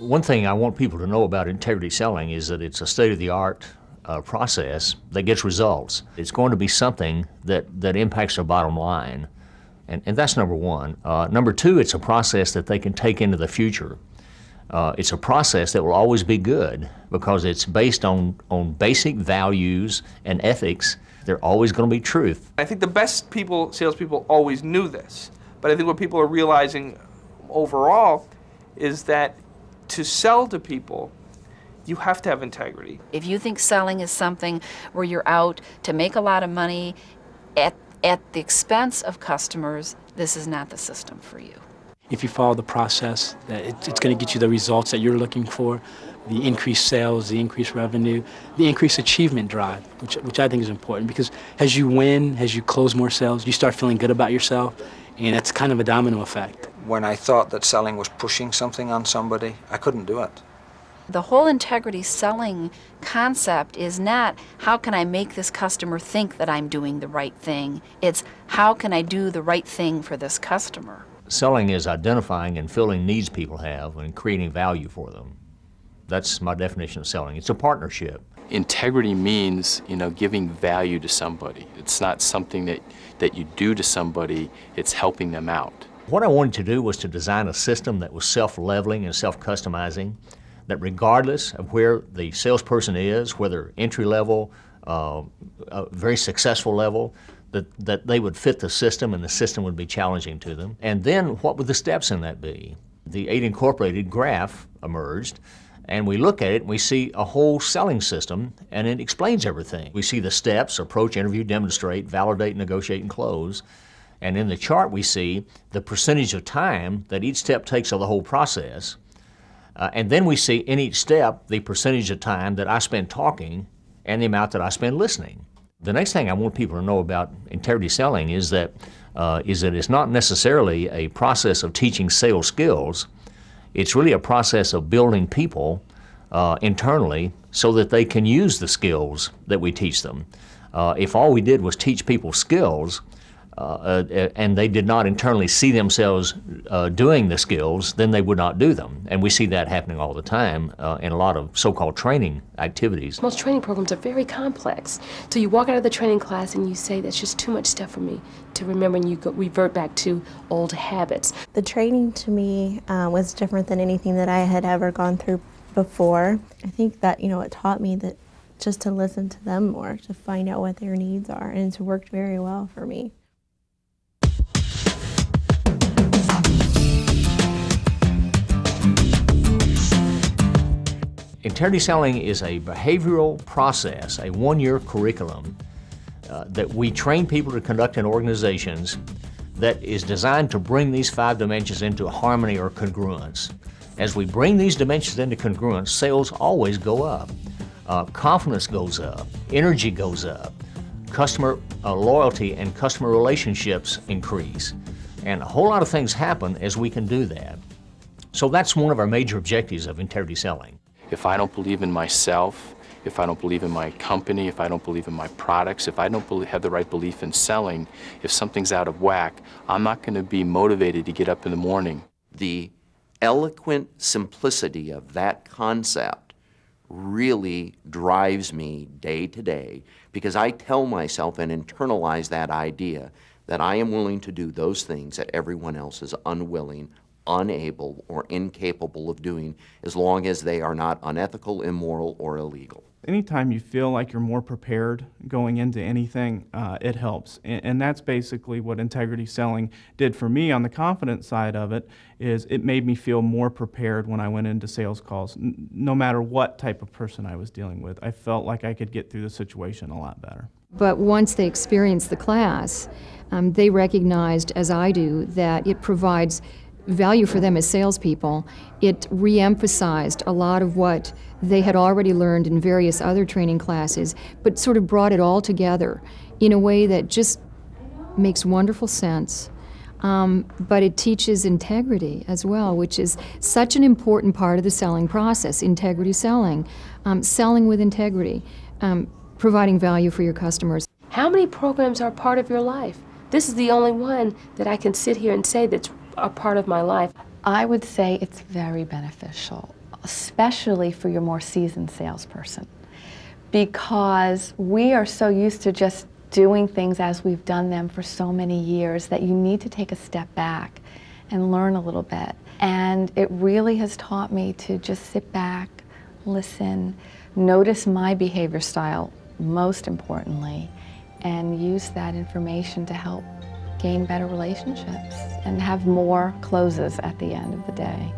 One thing I want people to know about integrity selling is that it's a state-of-the-art process that gets results. It's going to be something that impacts their bottom line, and that's number one. Number two, it's a process that they can take into the future. It's a process that will always be good because it's based on basic values and ethics. They're always going to be truth. I think the best salespeople always knew this, but I think what people are realizing overall is that to sell to people, you have to have integrity. If you think selling is something where you're out to make a lot of money at the expense of customers, this is not the system for you. If you follow the process, that it's going to get you the results that you're looking for, the increased sales, the increased revenue, the increased achievement drive, which I think is important, because as you win, as you close more sales, you start feeling good about yourself, and that's kind of a domino effect. When I thought that selling was pushing something on somebody, I couldn't do it. The whole integrity selling concept is not how can I make this customer think that I'm doing the right thing. It's how can I do the right thing for this customer. Selling is identifying and filling needs people have and creating value for them. That's my definition of selling. It's a partnership. Integrity means, giving value to somebody. It's not something that you do to somebody, it's helping them out. What I wanted to do was to design a system that was self-leveling and self-customizing, that regardless of where the salesperson is, whether entry level, a very successful level, that they would fit the system and the system would be challenging to them. And then what would the steps in that be? The 8 Incorporated graph emerged, and we look at it and we see a whole selling system, and it explains everything. We see the steps: approach, interview, demonstrate, validate, negotiate, and close. And in the chart we see the percentage of time that each step takes of the whole process. And then we see in each step the percentage of time that I spend talking and the amount that I spend listening. The next thing I want people to know about integrity selling is that it's not necessarily a process of teaching sales skills. It's really a process of building people internally so that they can use the skills that we teach them. If all we did was teach people skills and they did not internally see themselves doing the skills, then they would not do them. And we see that happening all the time in a lot of so-called training activities. Most training programs are very complex. So you walk out of the training class and you say, that's just too much stuff for me to remember, and you revert back to old habits. The training to me was different than anything that I had ever gone through before. I think that, it taught me that just to listen to them more, to find out what their needs are, and it's worked very well for me. Integrity selling is a behavioral process, a one-year curriculum that we train people to conduct in organizations that is designed to bring these 5 dimensions into harmony or congruence. As we bring these dimensions into congruence, sales always go up. Confidence goes up, energy goes up, customer loyalty and customer relationships increase, and a whole lot of things happen as we can do that. So that's one of our major objectives of integrity selling. If I don't believe in myself, if I don't believe in my company, if I don't believe in my products, if I don't have the right belief in selling, if something's out of whack, I'm not going to be motivated to get up in the morning. The eloquent simplicity of that concept really drives me day to day, because I tell myself and internalize that idea that I am willing to do those things that everyone else is unwilling, unable, or incapable of doing, as long as they are not unethical, immoral, or illegal. Anytime you feel like you're more prepared going into anything, it helps. And that's basically what integrity selling did for me on the confidence side of it, is it made me feel more prepared when I went into sales calls. No matter what type of person I was dealing with, I felt like I could get through the situation a lot better. But once they experienced the class, they recognized, as I do, that it provides value for them as salespeople. It re-emphasized a lot of what they had already learned in various other training classes, but sort of brought it all together in a way that just makes wonderful sense. But it teaches integrity as well, which is such an important part of the selling process, integrity selling, selling with integrity, providing value for your customers. How many programs are part of your life? This is the only one that I can sit here and say that's a part of my life. I would say it's very beneficial. especially for your more seasoned salesperson, because we are so used to just doing things as we've done them for so many years that you need to take a step back and learn a little bit. And it really has taught me to just sit back, listen, notice my behavior style, most importantly, and use that information to help gain better relationships and have more closes at the end of the day.